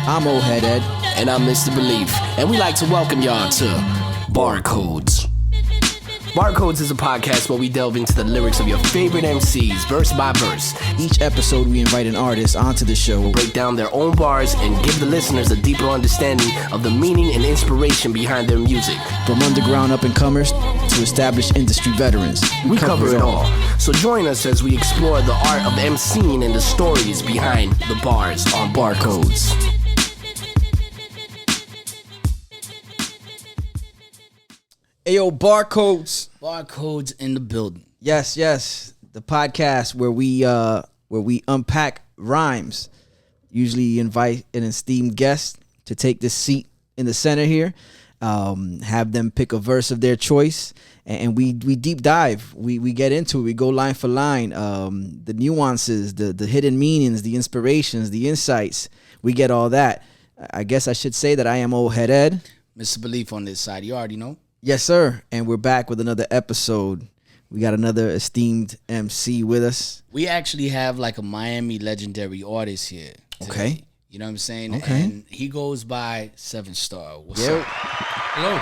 I'm Old Head Ed. And I'm Mr. Beleaf. And we like to welcome y'all to Barcodes. Barcodes is a podcast where we delve into the lyrics of your favorite MCs, verse by verse. Each episode, we invite an artist onto the show, break down their own bars, and give the listeners a deeper understanding of the meaning and inspiration behind their music. From underground up-and-comers to established industry veterans. We cover it all. So join us as we explore the art of emceeing and the stories behind the bars on Barcodes. Ayo, Barcodes. Barcodes in the building. Yes. The podcast where we unpack rhymes. Usually invite an esteemed guest to take this seat in the center here. Have them pick a verse of their choice, and we deep dive. We get into it. We go line for line. The nuances, the hidden meanings, the inspirations, the insights. We get all that. I guess I should say that I am Old Head Ed. Mr. Beleaf on this side. You already know. Yes, sir. And we're back with another episode. We got another esteemed MC with us. We actually have like a Miami legendary artist here today. Okay. You know what I'm saying? Okay. And he goes by 7 Star. What's Yo. up? Hello.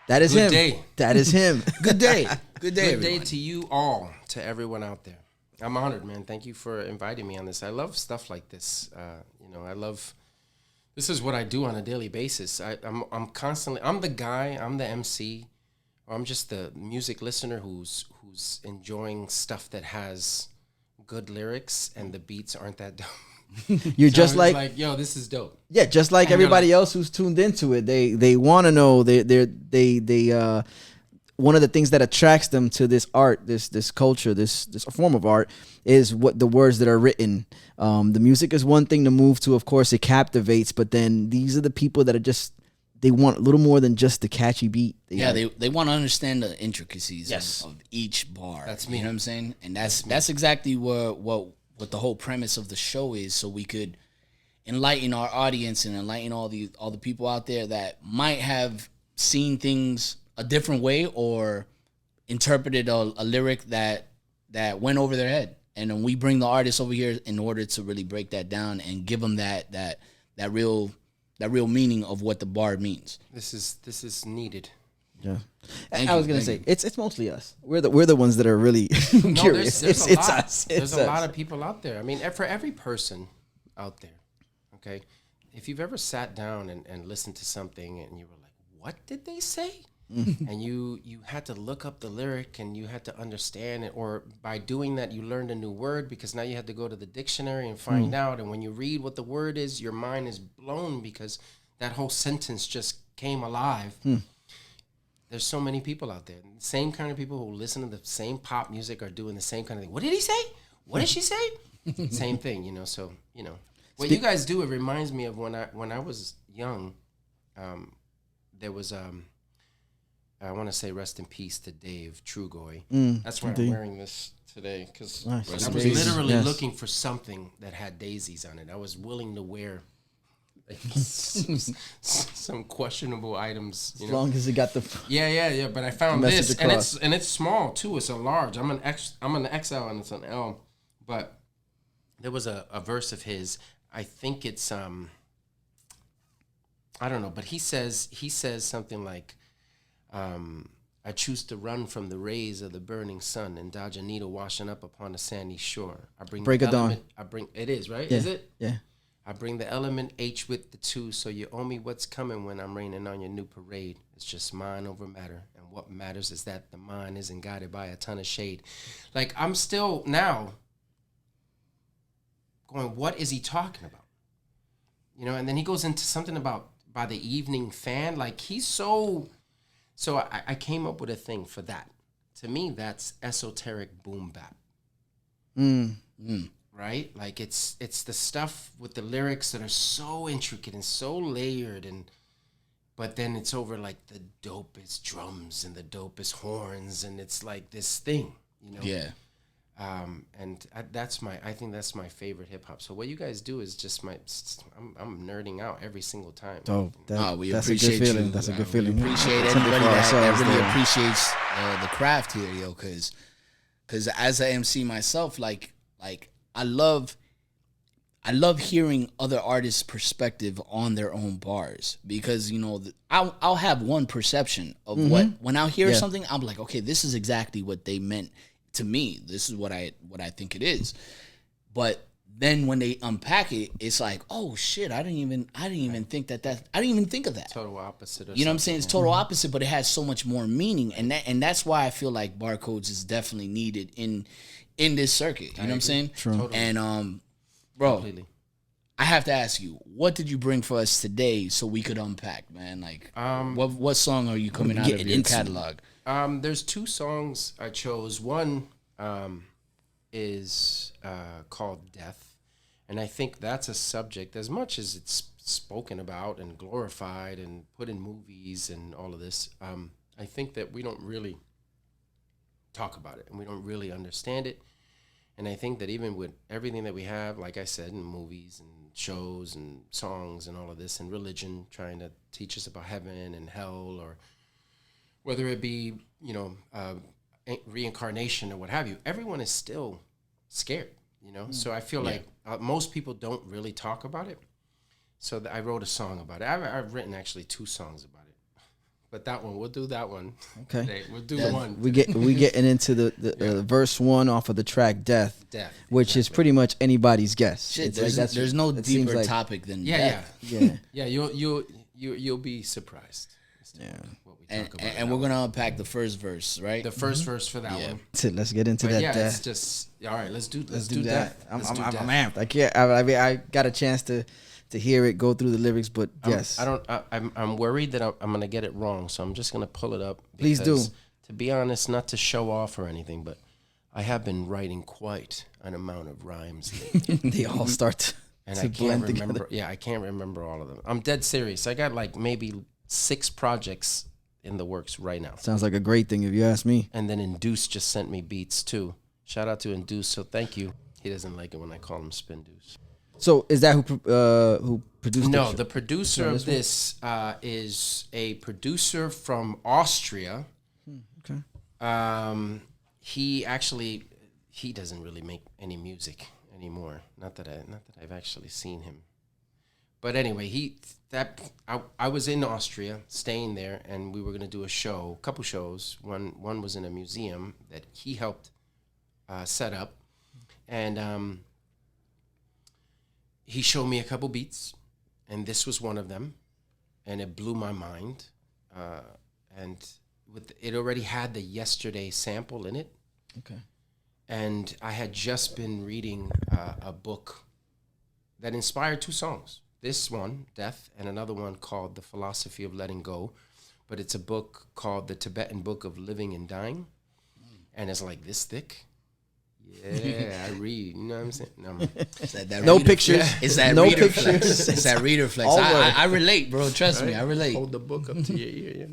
That is Good him. day. That is him. Good day. Good day, Good day everyone. to you all, to everyone out there. I'm honored, man. Thank you for inviting me on this. I love stuff like this. This is what I do on a daily basis. I'm constantly, I'm the guy, I'm the MC, or I'm just the music listener who's enjoying stuff that has good lyrics and the beats aren't that dope. You're So just I was like yo, this is dope. yeah, just like And you're everybody like- else who's tuned into it. They want to know. They one of the things that attracts them to this art, this culture, this form of art is what the words that are written. The music is one thing to move to, of course, it captivates. But then these are the people that are just they want a little more than just the catchy beat. They want to understand the intricacies Yes. of each bar. That's me. You know what I'm saying? And that's exactly what the whole premise of the show is, so we could enlighten our audience and enlighten all the people out there that might have seen things a different way or interpreted a lyric that went over their head. And then we bring the artist over here in order to really break that down and give them that real meaning of what the bar means. This is needed. Yeah. Thank I you, was gonna thank say it's mostly us. We're the ones that are really No, curious. there's It's a lot. us. There's It's a us. lot of people out there. I mean, for every person out there, okay, if you've ever sat down and listened to something and you were like, what did they say? And you had to look up the lyric and you had to understand it, or by doing that you learned a new word because now you had to go to the dictionary and find out. And when you read what the word is, your mind is blown because that whole sentence just came alive. There's so many people out there. The same kind of people who listen to the same pop music are doing the same kind of thing. What did he say? What did she say? Same thing, you know. So, you know, what you guys do, it reminds me of when I was young. There was I want to say rest in peace to Dave Trugoy. That's why indeed. I'm wearing this today because Nice. I Rest in was peace. literally Yes. looking for something that had daisies on it. I was willing to wear like, some questionable items. You As know? long as it got the Yeah. But I found Message this, across. and it's small too. It's a large. I'm an XL, and it's an L. But there was a verse of his. I think it's I don't know, but he says something like, I choose to run from the rays of the burning sun and dodge a needle washing up upon a sandy shore. I bring Break the of dawn. element. It is right. Yeah. Is it? Yeah. I bring the element H with the 2, so you owe me what's coming when I'm raining on your new parade. It's just mind over matter, and what matters is that the mind isn't guided by a ton of shade. Like, I'm still now going, what is he talking about? You know, and then he goes into something about by the evening fan. Like, he's so I came up with a thing for that. To me, that's esoteric boom bap. Right? Like it's the stuff with the lyrics that are so intricate and so layered, but then it's over like the dopest drums and the dopest horns, and it's like this thing, you know? Yeah. I think that's my favorite hip hop. So what you guys do is just I'm nerding out every single time. Oh, We that's a appreciate good feeling. you. That's a good We feeling. appreciate Something everybody for that ourselves really there. appreciates the craft here, yo. Because as an MC myself, like I love I love hearing other artists' perspective on their own bars because I'll have one perception of what when I hear something, I'm like, okay, this is exactly what they meant to me. This is what I think it is. But then when they unpack it, it's like, oh shit, I didn't even think that I didn't even think of that. Total opposite. You know what I'm saying? It's total opposite, but it has so much more meaning, and that's why I feel like Barcodes is definitely needed in this circuit. You know what I'm saying? True. Totally. And bro, Completely. I have to ask you, what did you bring for us today so we could unpack, man? Like, what song are you coming out of your catalog? There's 2 songs I chose. One is called Death, and I think that's a subject, as much as it's spoken about and glorified and put in movies and all of this, I think that we don't really talk about it and we don't really understand it. And I think that even with everything that we have, like I said, in movies and shows and songs and all of this, and religion trying to teach us about heaven and hell, or whether it be, reincarnation or what have you, everyone is still scared, So I feel like most people don't really talk about it. So I wrote a song about it. I've written actually 2 songs about it. But that one, we'll do that one. Okay. Today. We'll do one. We getting into the verse 1 off of the track Death, which is pretty much anybody's guess. Shit, there's no deeper topic than death. Yeah. You'll be surprised. Yeah. What we talk about and we're gonna unpack the first verse, right? The first verse for that one. So let's get into that. It's just all right. Let's do that. I'm amped. I can't. I mean, I got a chance to hear it, go through the lyrics, but yes, I'm worried that I'm gonna get it wrong, so I'm just gonna pull it up. Please do. To be honest, not to show off or anything, but I have been writing quite an amount of rhymes lately. They all start and to I blend can't remember. together. Yeah, I can't remember all of them. I'm dead serious. I got like maybe 6 projects in the works right now. Sounds like a great thing if you ask me. And then Induce just sent me beats too. Shout out to Induce. So thank you. He doesn't like it when I call him Spin Deuce. So is that who produced? No, the producer of this is a producer from Austria. Okay. He doesn't really make any music anymore. Not that I've actually seen him. But anyway, I was in Austria, staying there, and we were gonna do a couple shows. One was in a museum that he helped set up, and he showed me a couple beats, and this was one of them, and it blew my mind. And it already had the Yesterday sample in it. Okay. And I had just been reading a book that inspired 2 songs. This one, Death, and another one called The Philosophy of Letting Go. But it's a book called The Tibetan Book of Living and Dying. And it's like this thick. Yeah, I read. You know what I'm saying? No pictures. It's that no reader pictures. flex. It's that reader flex. I relate, bro. Trust me, I relate. Hold the book up to your ear.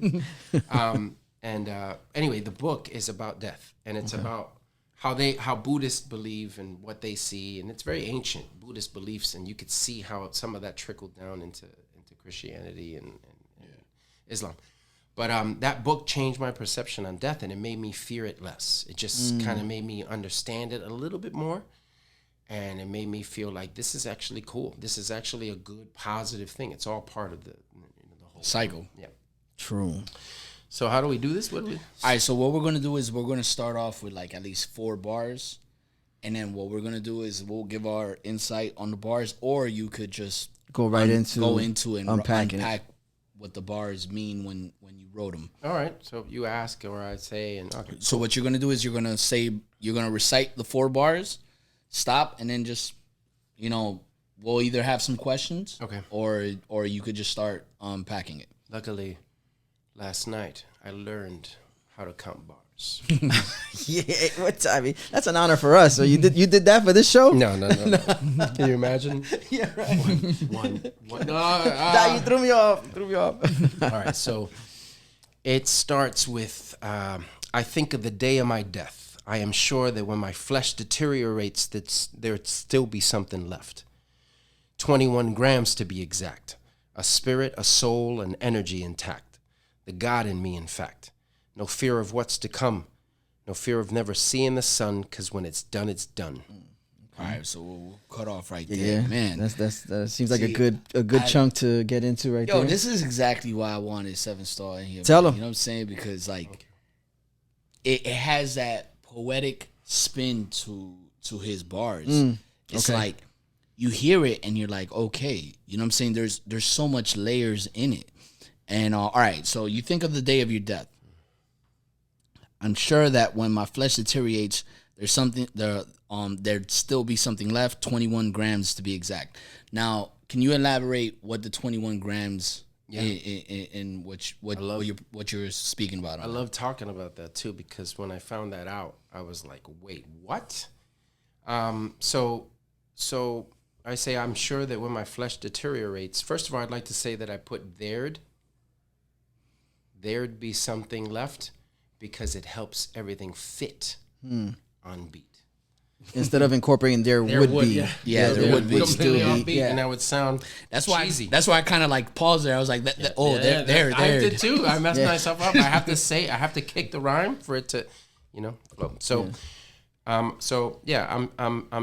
Yeah. Anyway, the book is about death, and it's about how Buddhists believe and what they see, and it's very ancient Buddhist beliefs, and you could see how some of that trickled down into Christianity and Islam. But that book changed my perception on death, and it made me fear it less. It just kind of made me understand it a little bit more, and it made me feel like this is actually cool. This is actually a good, positive thing. It's all part of the whole cycle. Yeah. True. So how do we do this? All right, so what we're going to do is we're going to start off with like at least 4 bars, and then what we're going to do is we'll give our insight on the bars, or you could just go into and unpack what the bars mean when you wrote them. All right. So you ask or I say, and okay. So what you're gonna do is you're gonna recite the 4 bars, stop, and then just we'll either have some questions, okay, or you could just start unpacking it. Luckily, last night I learned how to count bars. Yeah, I mean, that's an honor for us. So you did that for this show? No. Can you imagine? Yeah, right. One. You threw me off. All right, so it starts with, I think of the day of my death. I am sure that when my flesh deteriorates, that there'd still be something left. 21 grams to be exact. A spirit, a soul, an energy intact. The God in me, in fact. No fear of what's to come. No fear of never seeing the sun, because when it's done, it's done. All right, so we'll cut off right there, Yeah, man. That seems like a good chunk to get into right Yo, there. this is exactly why I wanted 7-star in here. Tell man. him. You know what I'm saying? Because like it has that poetic spin to his bars. It's like you hear it and you're like, okay, you know what I'm saying? There's so much layers in it. And all right, so you think of the day of your death. I'm sure that when my flesh deteriorates, there'd still be something left, 21 grams to be exact. Now, can you elaborate what the 21 grams in what you're speaking about? I love talking about that too, because when I found that out, I was like, wait, what? So I say, I'm sure that when my flesh deteriorates, first of all, I'd like to say that I put there'd be something left, because it helps everything fit on beat. Instead of incorporating there would be. Yeah, there would be. Completely on beat, and that would sound cheesy. That's why I kind of like paused there. I was like, there. I did too. I messed myself up. I have to kick the rhyme for it to, flow. So, I'm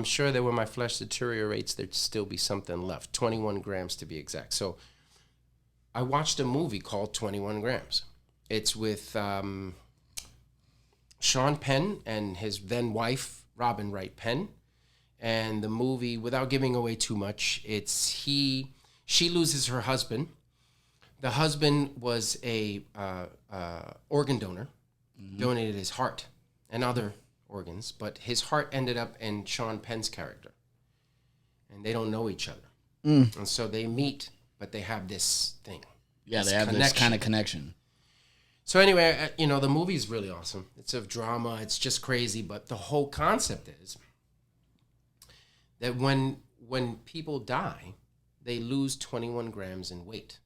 sure that when my flesh deteriorates, there'd still be something left. 21 grams to be exact. So, I watched a movie called 21 Grams. It's with Sean Penn and his then wife, Robin Wright Penn. And the movie, without giving away too much, she loses her husband. The husband was a organ donor, donated his heart and other organs, but his heart ended up in Sean Penn's character. And they don't know each other. And so they meet, but they have this thing. Yeah, they have this kind of connection. So anyway, the movie is really awesome. It's a drama. It's just crazy. But the whole concept is that when people die, they lose 21 grams in weight.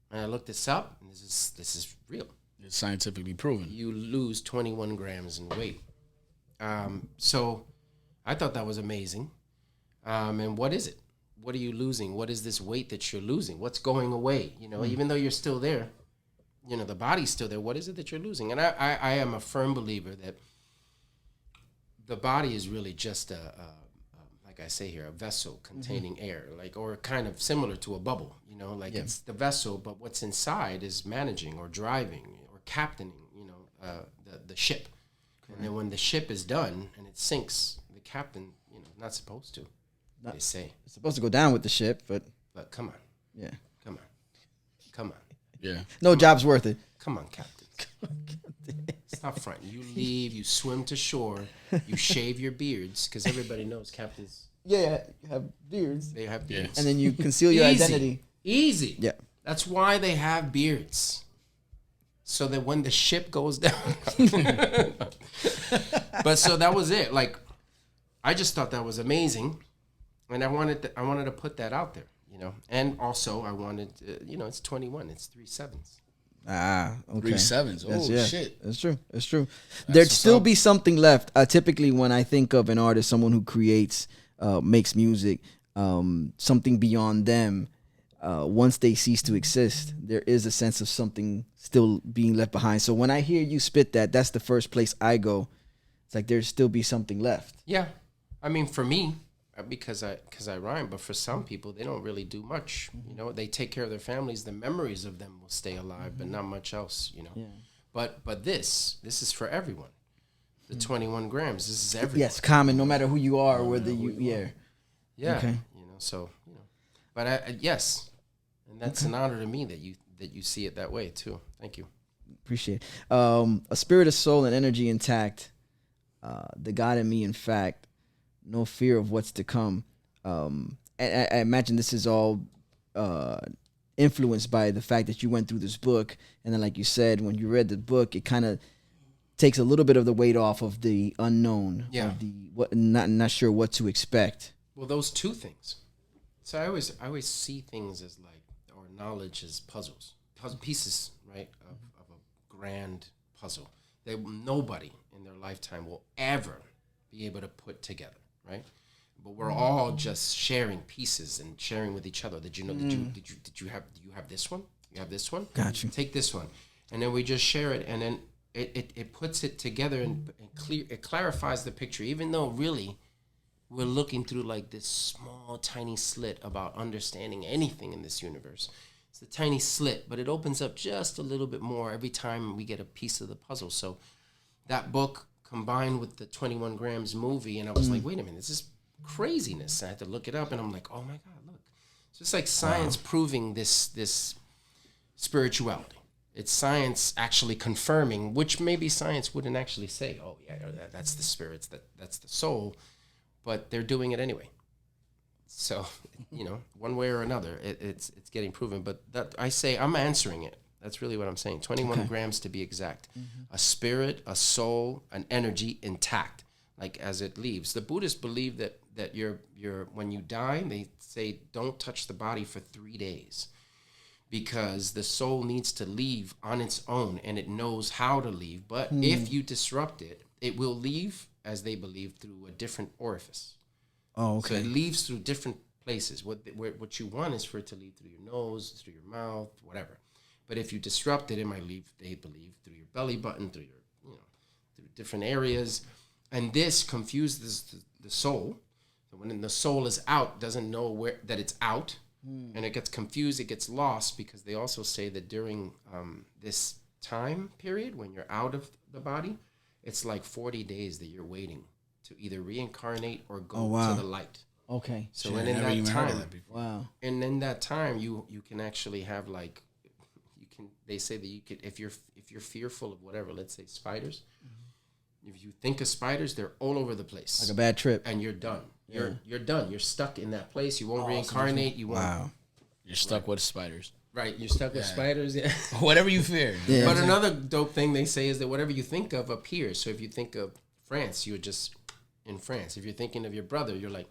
And I looked this up, and this is real. It's scientifically proven. You lose 21 grams in weight. So I thought that was amazing. And what is it? What are you losing? What is this weight that you're losing? What's going away? Even though you're still there, the body's still there. What is it that you're losing? And I am a firm believer that the body is really just like I say here, a vessel containing air, or kind of similar to a bubble, it's the vessel, but what's inside is managing or driving or captaining, the ship. Correct. And then when the ship is done and it sinks, the captain, not supposed to. They say It's supposed to go down with the ship, but come on. Yeah. Come on. Yeah. No job's worth it. Come on, Captain. Stop fronting. You leave, you swim to shore, you shave your beards, because everybody knows captains. Yeah, you have beards. They have beards. And then you conceal your identity. Easy. Yeah. That's why they have beards. So that when the ship goes down. But so that was it. I just thought that was amazing. And I wanted to put that out there, And also I wanted, it's 21. It's 3 sevens. Ah, okay. 3 sevens. Oh, shit. It's true. There'd still be something left. Typically, when I think of an artist, someone who creates, makes music, something beyond them, once they cease to exist, there is a sense of something still being left behind. So when I hear you spit that's the first place I go. It's like there'd still be something left. Yeah. I mean, for me, because I rhyme, but for some people, they don't really do much. They take care of their families. The memories of them will stay alive, but not much else. Yeah. But this is for everyone. The 21 grams. This is everyone. Yes, common, no matter who you are, whether you yeah. Okay. But yes, and that's an honor to me that you see it that way too. Thank you. Appreciate it. A spirit of soul and energy intact. The God in me, in fact. No fear of what's to come. And I imagine this is all influenced by the fact that you went through this book. And then, like you said, when you read the book, it kind of takes a little bit of the weight off of the unknown. Yeah. Of not sure what to expect. Well, those two things. So I always see things as or knowledge as puzzle pieces, right, of a grand puzzle that nobody in their lifetime will ever be able to put together. Right, but we're all just sharing pieces and sharing with each other. Did you have this one? You have this one? Got you. Take this one, and then we just share it, and then it puts it together and it clarifies the picture. Even though really we're looking through like this small, tiny slit about understanding anything in this universe. It's a tiny slit, but it opens up just a little bit more every time we get a piece of the puzzle. So that book combined with the 21 Grams movie, and I was like, wait a minute, this is craziness. I had to look it up, and I'm like, oh my God, look. It's just like science proving this spirituality. It's science actually confirming, which maybe science wouldn't actually say, oh yeah, that's the spirits, that's the soul, but they're doing it anyway. So, one way or another, it's getting proven. But that I say, I'm answering it. That's really what I'm saying. 21 grams to be exact. A spirit, a soul, an energy intact, like as it leaves. The Buddhists believe that you're when you die, they say don't touch the body for 3 days, because the soul needs to leave on its own, and it knows how to leave. But if you disrupt it, it will leave, as they believe, through a different orifice. Oh, okay. So it leaves through different places. What you want is for it to leave through your nose, through your mouth, whatever. But if you disrupt it, it might leave, they believe, through your belly button, through your, through different areas. And this confuses the soul. So when the soul is out, doesn't know that it's out, and it gets confused, it gets lost, because they also say that during this time period, when you're out of the body, it's like 40 days that you're waiting to either reincarnate or go to the light. Okay. So and in that time, wow. And in that time, you can actually have like, they say that you could, if you're fearful of whatever, let's say spiders, if you think of spiders, they're all over the place. Like a bad trip. And you're done. You're done. You're stuck in that place. You won't reincarnate. You won't. Wow. You're stuck with spiders. Right. You're stuck with spiders. Yeah. Whatever you fear. Yeah. But another dope thing they say is that whatever you think of appears. So if you think of France, you're just in France. If you're thinking of your brother, you're right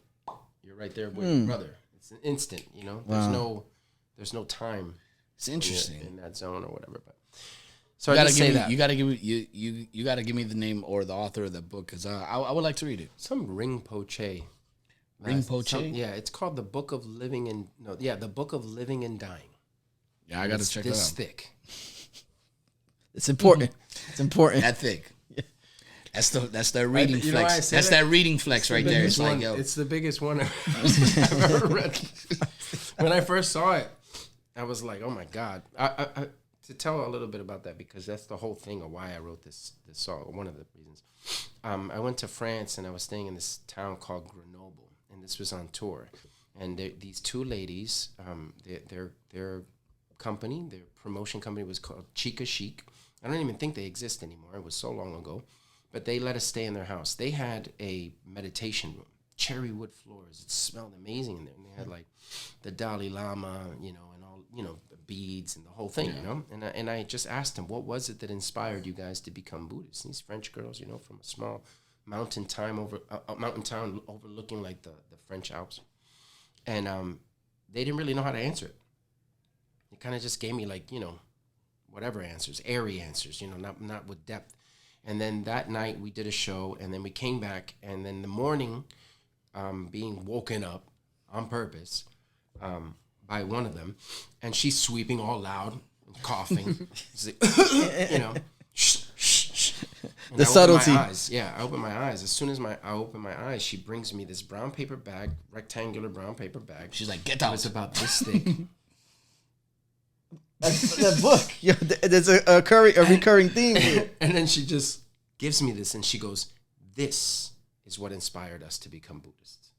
there with your brother. It's an instant, Wow. There's no time. It's interesting in that zone or whatever. But so you I gotta just give say me, that you gotta give me you gotta give me the name or the author of the book, because I would like to read it. Some Rinpoche. Rinpoche? Yeah, it's called the Book of Living and the Book of Living and Dying. Yeah, I gotta check it out. This thick. It's important. It's important. That thick. That's the reading flex. That's that reading flex right there. It's like, yo, it's the biggest one I've ever read. When I first saw it, I was like, oh my God. I to tell a little bit about that, because that's the whole thing of why I wrote this song, one of the reasons. I went to France, and I was staying in this town called Grenoble, and this was on tour. And these two ladies, their company, their promotion company was called Chica Chic. I don't even think they exist anymore. It was so long ago. But they let us stay in their house. They had a meditation room, cherry wood floors. It smelled amazing in there. And they had like the Dalai Lama, and all, the beads and the whole thing, And I just asked them, what was it that inspired you guys to become Buddhists? These French girls, from a small mountain town overlooking like the French Alps. And they didn't really know how to answer it. They kind of just gave me like, whatever answers, airy answers, not with depth. And then that night we did a show, and then we came back, and then the morning, being woken up on purpose by one of them, and she's sweeping all loud and coughing. She's like, shh, shh, shh. And the subtlety. I open my eyes. As soon as I open my eyes, she brings me this brown paper bag, rectangular brown paper bag. She's like, get out. It's about this thick. That book. Yeah, there's a recurring theme here. And then she just gives me this, and she goes, "This is what inspired us to become Buddhists."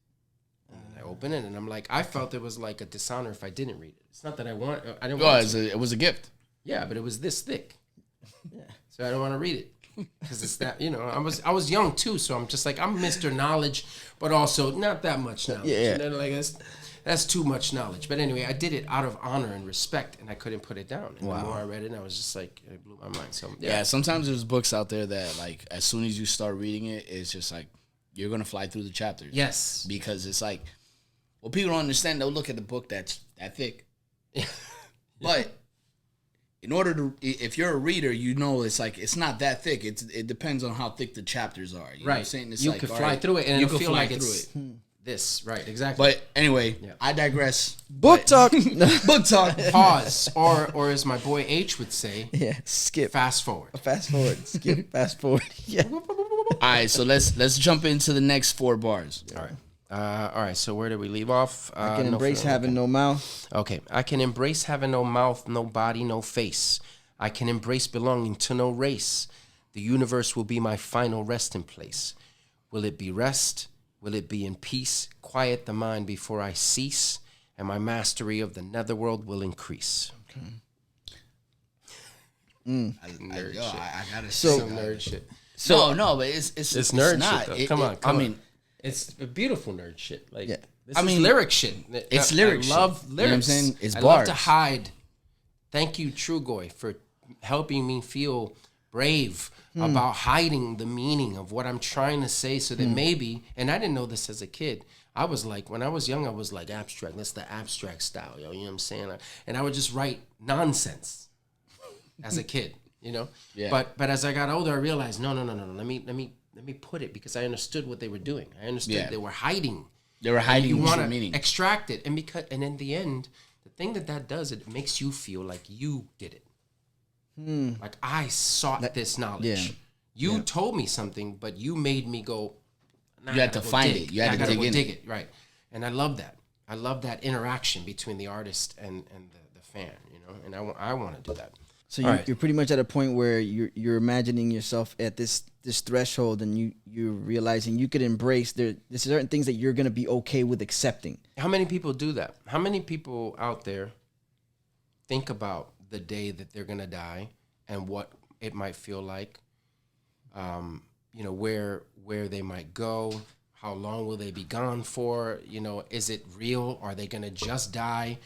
And then I open it, and I'm like, I felt it was like a dishonor if I didn't read it. It's not that I didn't want to. It was a gift. Yeah, but it was this thick. Yeah. So I don't want to read it. Because it's that, I was young too, so I'm just like, I'm Mr. Knowledge, but also not that much knowledge. Yeah. That's too much knowledge. But anyway, I did it out of honor and respect, and I couldn't put it down. And the more I read it, I was just like, it blew my mind. So yeah, sometimes there's books out there that, like, as soon as you start reading it, it's just like, you're going to fly through the chapters. Yes. Because it's like, well, people don't understand. They'll look at the book that's that thick. But in order to, if you're a reader, it's like, it's not that thick. It depends on how thick the chapters are. You know what I'm saying? It's you like, can fly through it, and you it'll can feel fly like through it's it. This, right, exactly. But anyway, I digress. Book talk. Book talk. Pause, or as my boy H would say, skip. Fast forward. Fast forward. Skip. Fast forward. Yeah. All right, so let's jump into the next 4 bars. All right. All right, so where did we leave off? I can embrace having no mouth. Okay, I can embrace having no mouth, no body, no face. I can embrace belonging to no race. The universe will be my final resting place. Will it be rest? Will it be in peace? Quiet the mind before I cease, and my mastery of the netherworld will increase. Okay. I gotta so nerd shit. So no, but it's nerd not. shit. Come on. I mean, it's a beautiful nerd shit. Like, this is lyric shit. It's lyric shit. I love lyrics. You know what I'm saying? It's I bars. love to hide. Thank you, Trugoy, for helping me feel brave about hiding the meaning of what I'm trying to say, so that maybe, and I didn't know this as a kid. I was like, when I was young, I was like abstract. That's the abstract style, yo. You know what I'm saying? And I would just write nonsense as a kid, you know. Yeah. But as I got older, I realized, no. Let me put it, because I understood what they were doing. I understood they were hiding. They were hiding. You want to meaning. Extract it, and in the end, the thing that does, it makes you feel like you did it. Like I sought this knowledge. Yeah. You told me something, but you made me go. Nah, You had to find it. You had to dig in it. Right. And I love that. I love that interaction between the artist and the fan. You know, and I want to do that. So you're pretty much at a point where you're imagining yourself at this threshold, and you're realizing you could embrace there's certain things that you're gonna be okay with accepting. How many people do that? How many people out there think about the day that they're gonna die and what it might feel like? You know, where they might go, how long will they be gone for? You know, is it real? Are they gonna just die?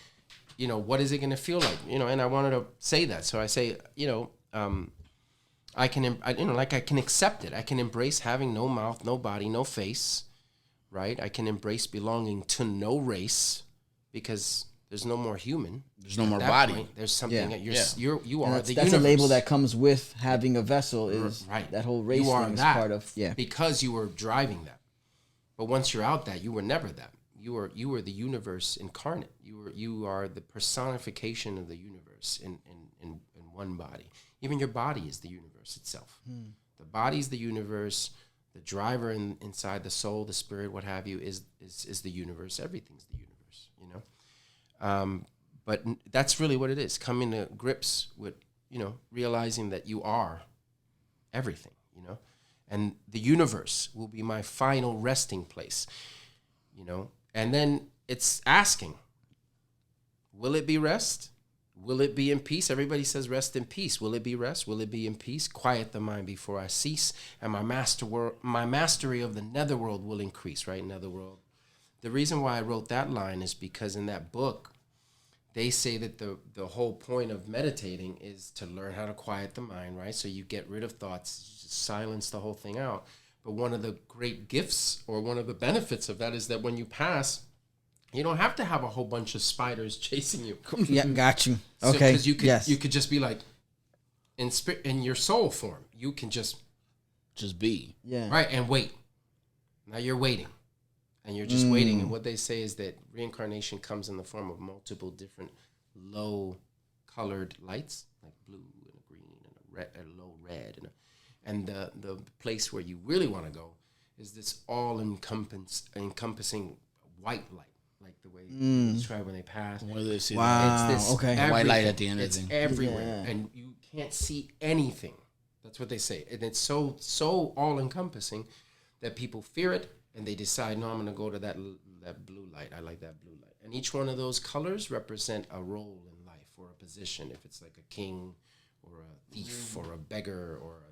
You know, what is it gonna feel like? You know, and I wanted to say that, so I say, you know, I can accept it. I can embrace having no mouth, no body, no face, right? I can embrace belonging to no race, because there's no more human. There's no more body. Point, there's something that you are And the that's universe. a label that comes with having a vessel. Is right. That whole race you are thing is that part of because you were driving that. But once you're out that, you were never that. You were the universe incarnate. You are the personification of the universe in one body. Even your body is the universe itself. The body is the universe. The driver inside the soul, the spirit, what have you, is the universe. Everything's the universe. You know. But that's really what it is. Coming to grips with, you know, realizing that you are everything, you know, and the universe will be my final resting place, you know. And then it's asking, will it be rest? Will it be in peace? Everybody says rest in peace. Will it be rest? Will it be in peace? Quiet the mind before I cease, and my mastery of the netherworld will increase, right? Netherworld. The reason why I wrote that line is because in that book, they say that the whole point of meditating is to learn how to quiet the mind, right? So you get rid of thoughts, just silence the whole thing out. But one of the great gifts, or one of the benefits of that, is that when you pass, you don't have to have a whole bunch of spiders chasing you. Yeah, got you. Okay. Because you could just be like, in your soul form, you can just be. Yeah. Right, and wait. Now you're waiting. And you're just waiting. And what they say is that reincarnation comes in the form of multiple different low-colored lights, like blue and a green and a red, a low red. And the place where you really want to go is this all-encompassing white light, like the way they describe when they pass. Where they see Wow. It's this white light at the end of the thing. It's everywhere. And you can't see anything. That's what they say. And it's so all-encompassing that people fear it. And they decide, no, I'm going to go to that blue light. I like that blue light. And each one of those colors represent a role in life, or a position. If it's like a king, or a thief, or a beggar, or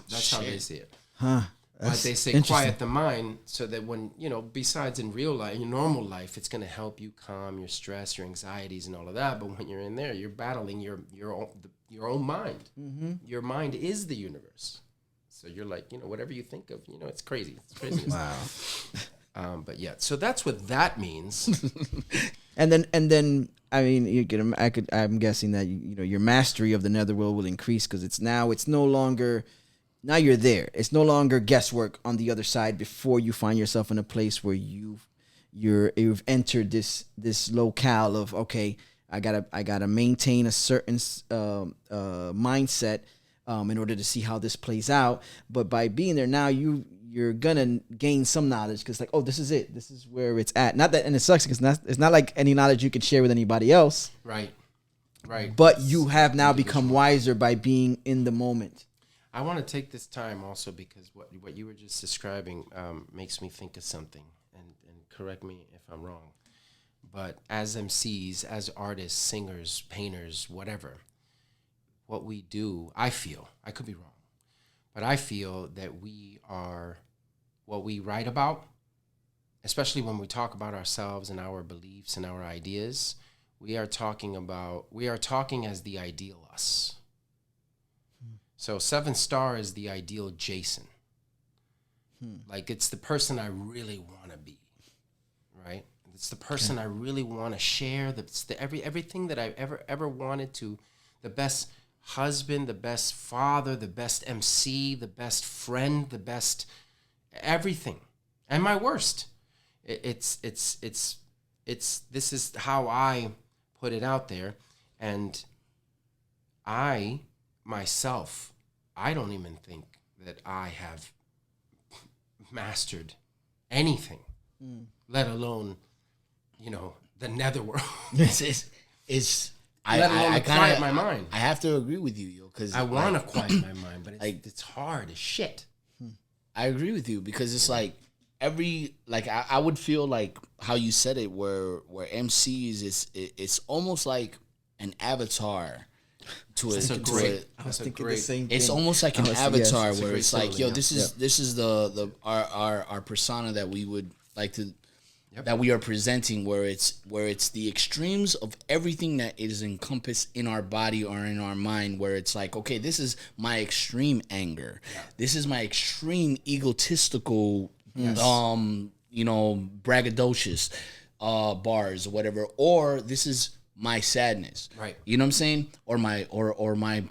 that's how they see it. Huh. But they say quiet the mind, so that when, you know, besides in real life, in your normal life, it's going to help you calm your stress, your anxieties, and all of that. But when you're in there, you're battling your own mind. Mm-hmm. Your mind is the universe. So you're like, you know, whatever you think of, you know, it's crazy. It's crazy. Wow. But yeah, so that's what that means. And then I mean, I'm guessing that you know your mastery of the netherworld will increase, because it's no longer. Now you're there. It's no longer guesswork on the other side before you find yourself in a place where you've entered this locale of, okay, I gotta maintain a certain mindset in order to see how this plays out. But by being there now, you you're gonna gain some knowledge because like, oh, this is it. This is where it's at. Not that, and it sucks because it's not like any knowledge you can share with anybody else. Right. But you have now become wiser by being in the moment. I want to take this time also because what you were just describing makes me think of something, and correct me if I'm wrong. But as MCs, as artists, singers, painters, whatever, what we do, I feel, I could be wrong, but I feel that we are what we write about, especially when we talk about ourselves and our beliefs and our ideas, we are talking as the ideal us. So 7 Star is the ideal Jason. Like it's the person I really want to be, right? It's the person I really want to share. It's everything that I've ever wanted to. The best husband, the best father, the best MC, the best friend, the best everything, and my worst. It's this is how I put it out there, and I myself, I don't even think that I have mastered anything, let alone, the netherworld. I quiet my mind. I have to agree with you, yo, because I want to quiet my mind, but it's hard as shit. I agree with you because it's like I would feel like how you said it, where MCs it's almost like an avatar. I was thinking the same thing. It's almost like an avatar where it's like, yo, this is our persona that we would like to that we are presenting, where it's the extremes of everything that is encompassed in our body or in our mind, where it's like, okay, this is my extreme anger, this is my extreme egotistical, braggadocious bars or whatever, or this is my sadness, right? You know what I'm saying, or my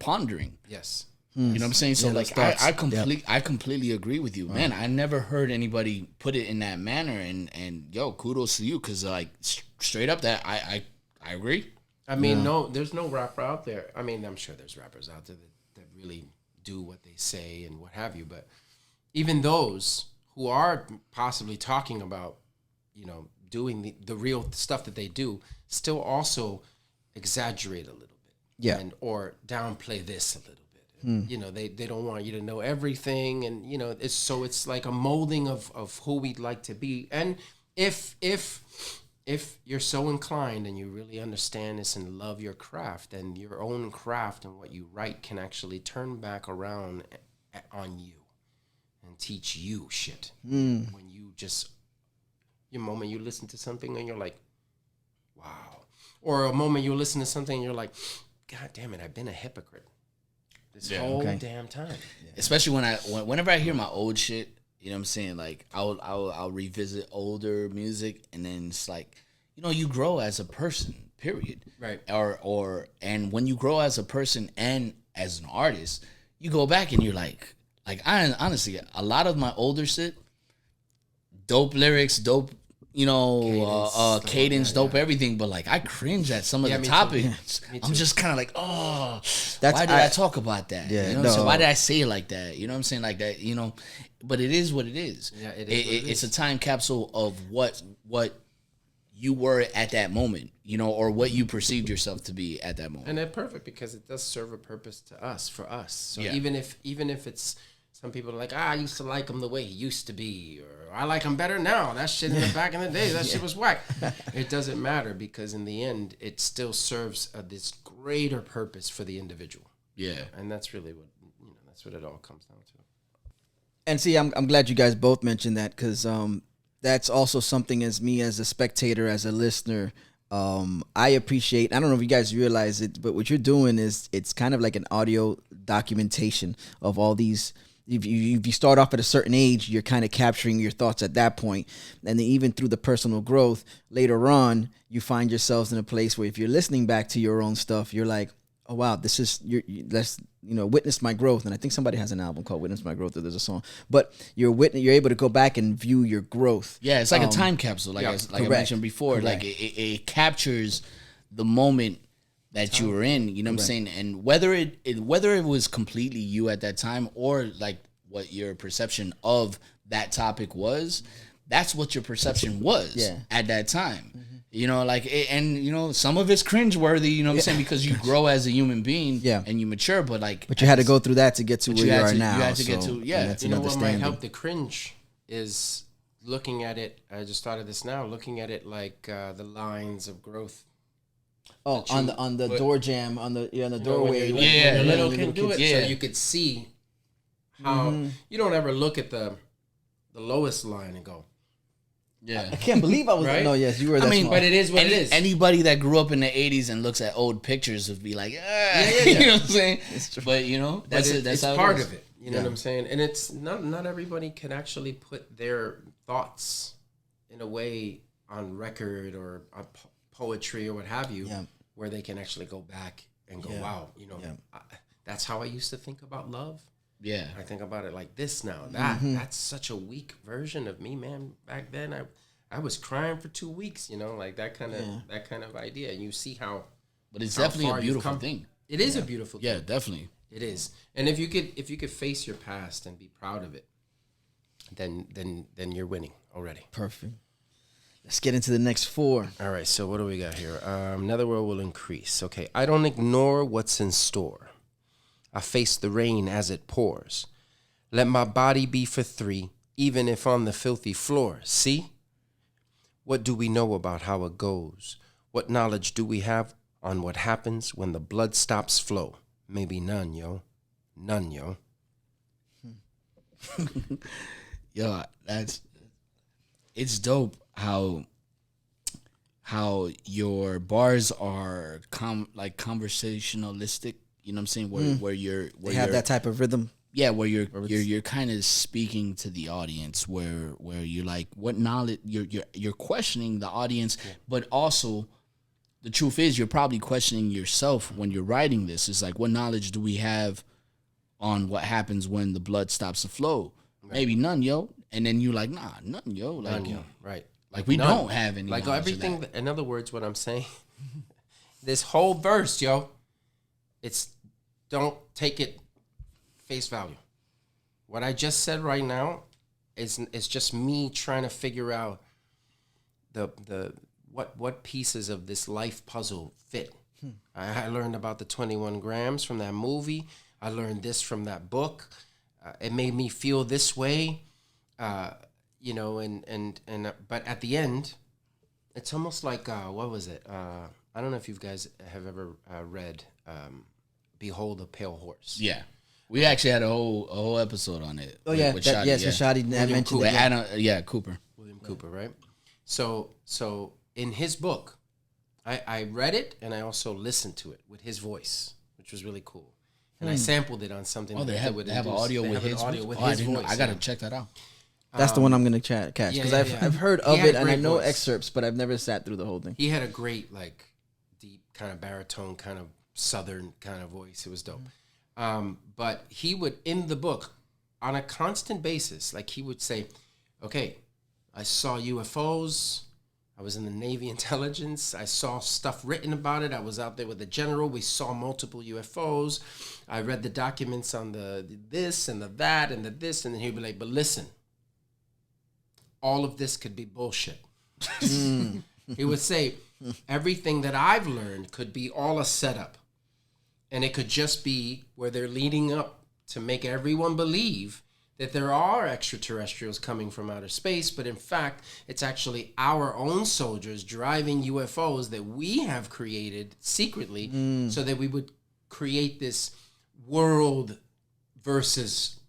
pondering. Yes. You know what I'm saying? So like I completely agree with you, man. I never heard anybody put it in that manner, and yo, kudos to you, because like straight up that I agree. I mean, there's no rapper out there. I mean, I'm sure there's rappers out there that really do what they say and what have you, but even those who are possibly talking about, doing the real stuff that they do, still also exaggerate a little bit, or downplay this a little bit. They don't want you to know everything, and it's like a molding of who we'd like to be. And if you're so inclined and you really understand this and love your craft, then your own craft and what you write can actually turn back around on you and teach you shit. When you just your moment you listen to something and you're like, wow. Or a moment you listen to something and you're like, God damn it, I've been a hypocrite this whole damn time. Yeah. Especially whenever I hear my old shit, you know what I'm saying? Like I'll revisit older music, and then it's like, you grow as a person, period. Right. And when you grow as a person and as an artist, you go back and you're like I honestly, a lot of my older shit, dope lyrics, dope, cadence, dope everything, but like I cringe at some of the topics. I'm just kind of like, why did I talk about that? Yeah, So why did I say it like that? You know what I'm saying? Like that, but it is what it is. Yeah, It's a time capsule of what you were at that moment, or what you perceived yourself to be at that moment. And that's perfect because it does serve a purpose for us. So Yeah. even if it's, some people are like, I used to like him the way he used to be, or I like him better now. That shit in the back in the day, that shit was whack. It doesn't matter, because in the end, it still serves this greater purpose for the individual. Yeah. And that's really what that's what it all comes down to. And see, I'm glad you guys both mentioned that, because that's also something, as me as a spectator, as a listener, I appreciate. I don't know if you guys realize it, but what you're doing is it's kind of like an audio documentation of all these. If you start off at a certain age, you're kind of capturing your thoughts at that point. And then even through the personal growth, later on, you find yourselves in a place where if you're listening back to your own stuff, you're like, oh, wow, this is, let's, witness my growth. And I think somebody has an album called Witness My Growth, or there's a song. But you're able to go back and view your growth. Yeah, it's like a time capsule, like I mentioned before. Correct. Like it captures the moment that you were in, you know what I'm saying? And whether it was completely you at that time, or like what your perception of that topic was, that's what your perception was at that time. You know, like, and you know, some of it's cringeworthy, you know what I'm saying, because you grow as a human being and you mature, but you had to go through that to get to where you are now. You had to get to, you know what might help the cringe is looking at it. I just thought of this now, looking at it like the lines of growth. Oh, on the door jamb, on the doorway. When little can do it, so you could see how you don't ever look at the lowest line and go, I can't believe I was right? No, yes, you were that small. But it is what it is. Anybody that grew up in the 80s and looks at old pictures would be like, you know what I'm saying? It's true. But you know, that's how part of it. You know what I'm saying? And it's not everybody can actually put their thoughts in a way on record or poetry or what have you, where they can actually go back and go, wow, you know, that's how I used to think about love. Yeah, I think about it like this now. That's such a weak version of me, man. Back then, I was crying for 2 weeks, you know, like that kind of idea. And you see how, but it's definitely a beautiful thing. It is a beautiful thing. Yeah, definitely, it is. And if you could face your past and be proud of it, then you're winning already. Perfect. Let's get into the next 4. All right. So what do we got here? Netherworld will increase. Okay. I don't ignore what's in store. I face the rain as it pours. Let my body be for 3, even if on the filthy floor. See? What do we know about how it goes? What knowledge do we have on what happens when the blood stops flow? Maybe none, yo. None, yo. Yo, it's dope how your bars are conversationalistic. You know what I'm saying? Where they have that type of rhythm. Yeah, where you're kind of speaking to the audience, where you're like, what knowledge you're questioning the audience, but also the truth is you're probably questioning yourself when you're writing this. It's like, what knowledge do we have on what happens when the blood stops to flow? Right. Maybe none, yo. And then you're like, nah, none, yo. Like, none, yo. Right. Like we don't have any. Like everything. In other words, what I'm saying, this whole verse, yo, don't take it face value. What I just said right now is just me trying to figure out what pieces of this life puzzle fit. I learned about the 21 grams from that movie. I learned this from that book. It made me feel this way, you know. But at the end, it's almost like what was it? I don't know if you guys have ever read. Behold a Pale Horse. Yeah, we actually had a whole episode on it. Oh yeah, Shadi mentioned it. Cooper. William Cooper, right? So in his book, I read it and I also listened to it with his voice, which was really cool. And I sampled it on something. Oh, they have an audio with his voice. I gotta check that out. That's the one I'm gonna catch because I've heard of it and I know excerpts, but I've never sat through the whole thing. He had a great deep kind of baritone kind of Southern kind of voice. It was dope. But he would, in the book, on a constant basis, he would say, okay, I saw UFOs. I was in the Navy intelligence. I saw stuff written about it. I was out there with the general. We saw multiple UFOs. I read the documents on the this and the that and the this. And then he'd be like, but listen, all of this could be bullshit. He would say, everything that I've learned could be all a setup. And it could just be where they're leading up to make everyone believe that there are extraterrestrials coming from outer space, but in fact, it's actually our own soldiers driving UFOs that we have created secretly so that we would create this world versus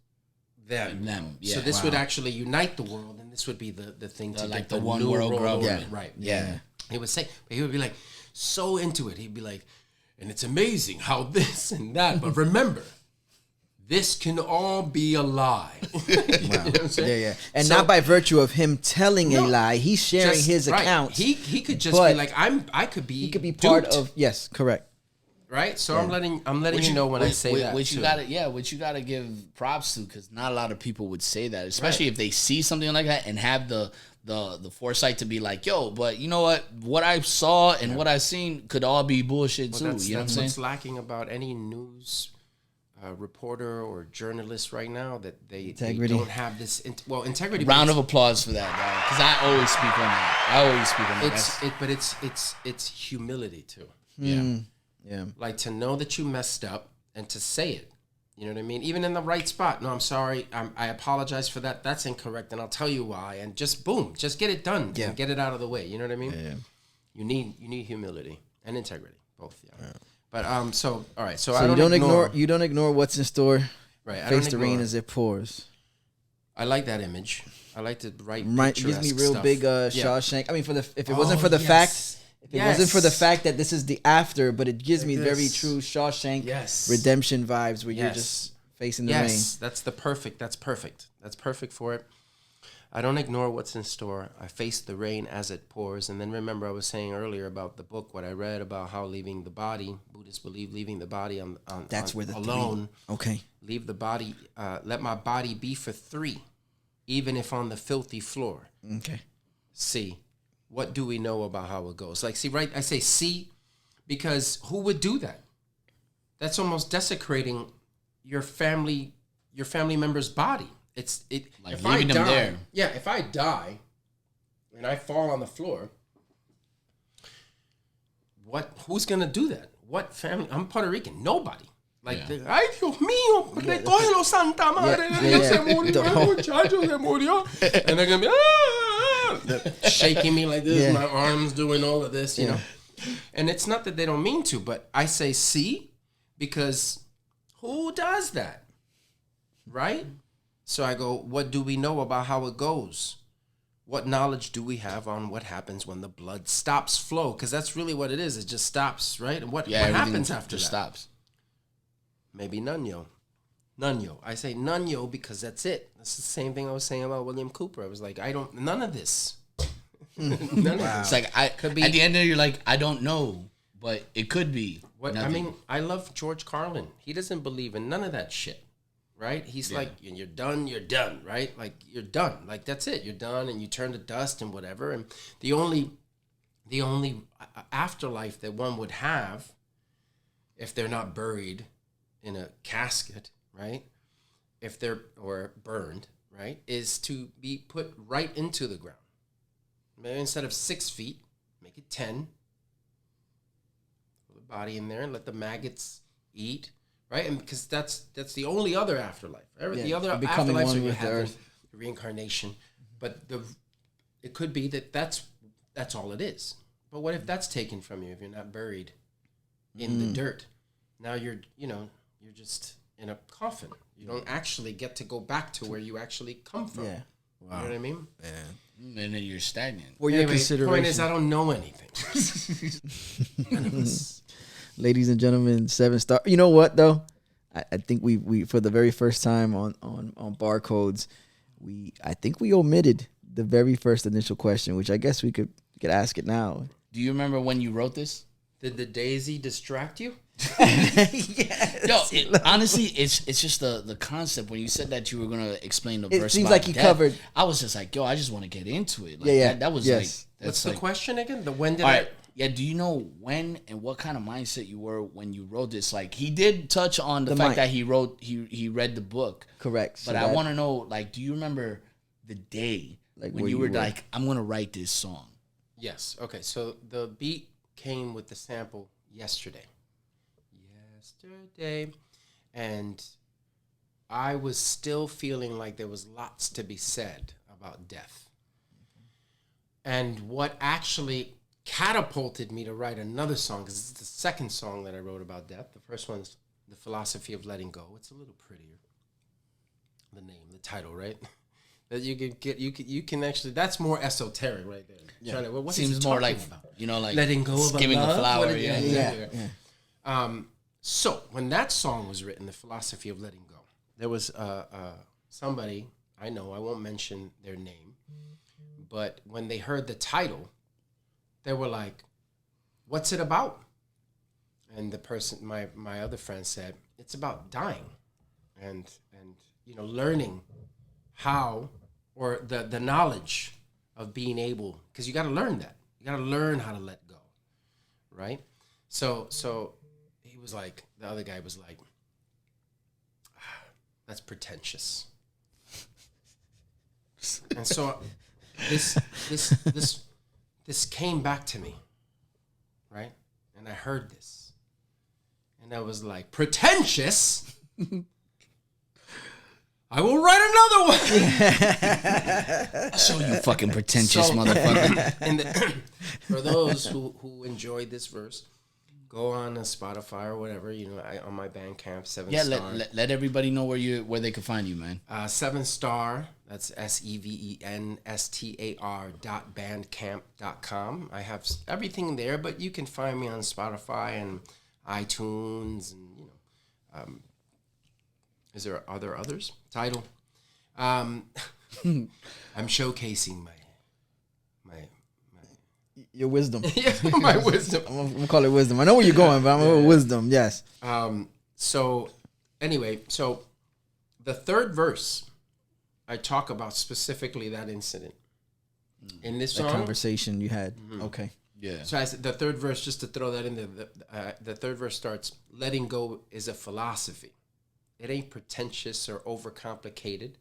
them. Yeah, so this would actually unite the world, and this would be the thing to get the one world government. Right. Yeah. He would say, but he would be like so into it. He'd be like, and it's amazing how this and that, but remember, this can all be a lie. Wow. You know what I'm saying? Yeah. And so, not by virtue of him telling a lie. He's sharing his account. He could just be like, he could be part duped. of, yes, correct. Right? So I'm letting you know when I say that. Which you gotta give props to, because not a lot of people would say that, especially if they see something like that and have the foresight to be like, yo, but you know what I saw and what I seen could all be bullshit too. You know what I'm saying? What's lacking about any news reporter or journalist right now that they Integrity. don't have this. Integrity. Round of applause for that, because I always speak on that. It's humility too. Yeah. Yeah. Like to know that you messed up and to say it. You know what I mean? Even in the right spot. No, I'm sorry. I apologize for that. That's incorrect, and I'll tell you why. And just boom, just get it done. Yeah. And get it out of the way. You know what I mean? Yeah. You need humility and integrity, both. Yeah. But so all right. So So I you don't you don't ignore what's in store. Right. I Face don't the ignore. rain as it pours. I like that image. I like to write. Right, it gives me real stuff. big Yeah. Shawshank. I mean, if it wasn't for the fact, if it wasn't for the fact that this is the after, but it gives me very this. true Shawshank Yes. redemption vibes where you're Yes. just facing the Yes, that's perfect. That's perfect for it. I don't ignore what's in store. I face the rain as it pours. And then remember, I was saying earlier about the book, what I read about how leaving the body, Buddhists believe leaving the body on That's where the alone. Okay. Leave the body, let my body be for three, even if on the filthy floor. Okay. See, what do we know about how it goes? Like, see, right? I say see, because who would do that? That's almost desecrating your family member's body. Like if leaving I them die, there. Yeah, if I die and I fall on the floor, who's gonna do that? What family? I'm Puerto Rican. Nobody. Like, ay Dios mío, recógelo Santa Madre, se murió el muchacho, se murió, and they're gonna be shaking me like this, my arms doing all of this, you know. And it's not that they don't mean to, but I say see, because who does that, right? So I go, what do we know about how it goes? What knowledge do we have on what happens when the blood stops flow? Because that's really what it is. It just stops, right? And what happens after just that? stops. Maybe none, yo. I say none, yo, because that's it. That's the same thing I was saying about William Cooper. I was like, none of this. None of this. It's like at the end of it, you're like, I don't know, but it could be. I mean, I love George Carlin. He doesn't believe in none of that shit. Right? He's like, you're done, right? Like, you're done. Like, that's it. You're done, and you turn to dust and whatever. And the only afterlife that one would have, if they're not buried in a casket, right? Or burned, right? Is to be put right into the ground. Maybe instead of 6 feet, make it 10. Put the body in there and let the maggots eat. Right, and because that's the only other afterlife. The other afterlives are you have the reincarnation, but it could be that's all it is. But what if that's taken from you? If you're not buried in the dirt, now you're just in a coffin. You don't actually get to go back to where you actually come from. Yeah. Wow. You know what I mean? And then you're stagnant. For your consideration. Point is, I don't know anything. None of us. Ladies and gentlemen, 7-star. You know what though? I think we for the very first time on Barcodes, I think we omitted the very first initial question, which I guess we could ask it now. Do you remember when you wrote this? Did the daisy distract you? Yes. Yo, honestly, it's just the concept. When you said that you were gonna explain the It verse, seems about like you death, covered. I was just like, yo, I just want to get into it. Like, Yeah. That was Yes. like, What's that's the like, question again? When did all I? right. Yeah, do you know when and what kind of mindset you were when you wrote this? Like, he did touch on the fact that he read the book. Correct. But I want to know, like, do you remember the day Like when where you you were were. like, I'm going to write this song? Yes. Okay. So the beat came with the sample yesterday, and I was still feeling like there was lots to be said about death. And what actually catapulted me to write another song, because it's the second song that I wrote about death. The first one's The Philosophy of Letting Go. It's a little prettier. The name, the title, right? That you can get, you can actually. That's more esoteric, right there. Yeah. What Seems more like, like letting go of skimming a flower. Yeah. So when that song was written, The Philosophy of Letting Go, there was somebody I know. I won't mention their name, but when they heard the title, they were like, "What's it about?" And the person, my other friend, said, "It's about dying, and learning how, or the knowledge of being able, because you got to learn that. You got to learn how to let go, right?" So he was like, the other guy was like, That's pretentious. And so this came back to me, right? And I heard this. And I was like, pretentious? I will write another one. I'll show you fucking pretentious motherfucker. And for those who enjoyed this verse, go on Spotify or whatever, on my Bandcamp, 7-star. Let everybody know where they can find you, man. 7-star, that's SEVENSTAR.bandcamp.com. I have everything there, but you can find me on Spotify and iTunes and, are there others? Tidal. I'm showcasing my your wisdom. My wisdom. I'm gonna call it wisdom. I know where you're going, but I'm going with wisdom. Yes. So anyway, the third verse, I talk about specifically that incident in this song. Conversation you had. Mm-hmm. Okay. Yeah. So the third verse, just to throw that in there, the third verse starts, letting go is a philosophy. It ain't pretentious or overcomplicated.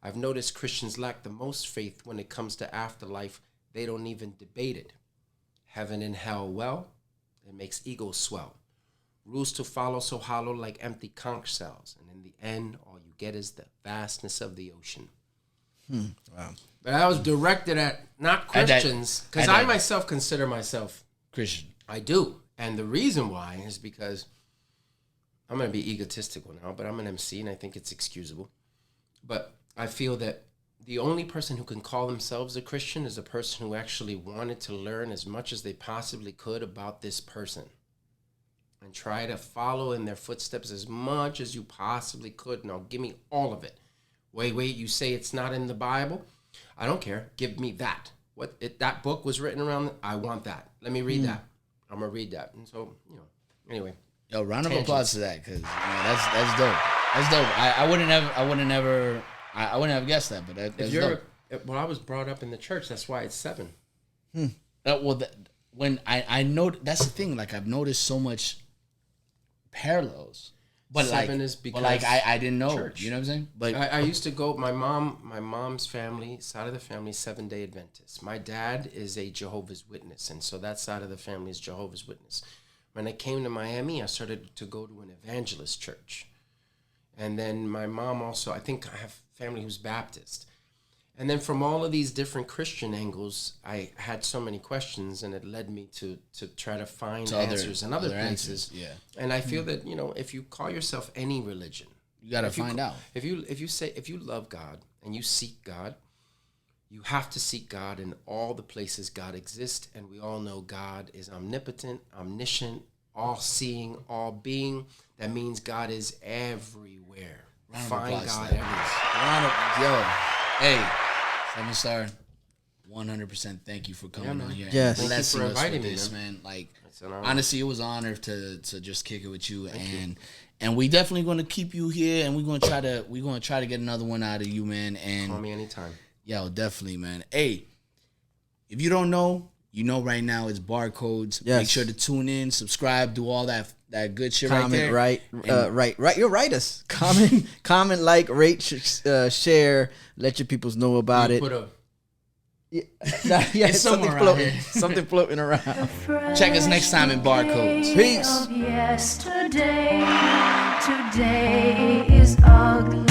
I've noticed Christians lack the most faith when it comes to afterlife. They don't even debate it. Heaven and hell, well, it makes ego swell. Rules to follow so hollow like empty conch shells. And in the end, all you get is the vastness of the ocean. Wow. But I was directed at not Christians, because I myself consider myself Christian. I do. And the reason why is because I'm going to be egotistical now, but I'm an MC and I think it's excusable. But I feel that the only person who can call themselves a Christian is a person who actually wanted to learn as much as they possibly could about this person and try to follow in their footsteps as much as you possibly could. Now, give me all of it. Wait, you say it's not in the Bible? I don't care. Give me that. That book was written around, I want that. Let me read that. I'm going to read that. And so, anyway. Yo, round of applause to that, because that's dope. That's dope. I wouldn't have guessed that, but that's dope. Well, I was brought up in the church. That's why it's 7. When I know, that's the thing. Like, I've noticed so much parallels, but 7 is because I didn't know. Church. You know what I'm saying? But I used to go. My mom's family, side of the family, 7-day Adventist. My dad is a Jehovah's Witness, and so that side of the family is Jehovah's Witness. When I came to Miami, I started to go to an evangelist church. And then my mom also, I think I have family who's Baptist. And then from all of these different Christian angles, I had so many questions, and it led me to try to find answers in other places. Yeah. And I feel that, if you call yourself any religion, you got to find out. If you love God and you seek God, you have to seek God in all the places God exists, and we all know God is omnipotent, omniscient, all-seeing, all-being. That means God is everywhere. Find God everywhere. Hey, 7-star, 100% thank you for coming on here. Yes. Thank you for inviting me, man. Like, honestly, it was an honor to just kick it with you. And we definitely going to keep you here, and we're going to try to get another one out of you, man. And call me anytime. Yo, definitely, man. Hey, if you don't know, you know right now it's Barcodes. Yes. Make sure to tune in, subscribe, do all that good shit comment, right there. Right. You'll write us. Comment, like, rate, share. Let your peoples know about it. Put a It's something floating. Something floating around. Check us next time in Barcodes. Peace. Yesterday, today is ugly.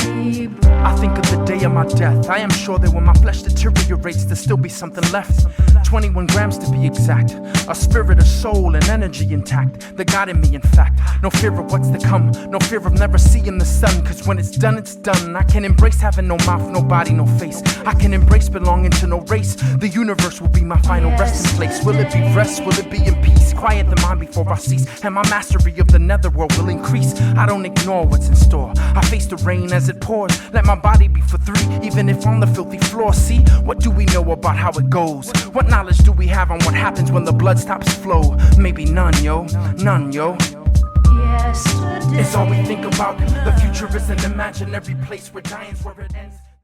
I think of the day of my death. I am sure that when my flesh deteriorates, there'll still be something left. 21 grams to be exact. A spirit, a soul, and energy intact. The God in me, in fact. No fear of what's to come. No fear of never seeing the sun. Cause when it's done, it's done. I can embrace having no mouth, no body, no face. I can embrace belonging to no race. The universe will be my final resting place. Will it be rest? Will it be in peace? Quiet the mind before I cease. And my mastery of the netherworld will increase. I don't ignore what's in store. I face the rain as it pours. Let my body be for 3, even if on the filthy floor. See, what do we know about how it goes? What knowledge do we have on what happens when the blood stops flow? Maybe none, yo. None, yo. Yesterday. It's all we think about. The future is an imaginary place where dying's where it ends.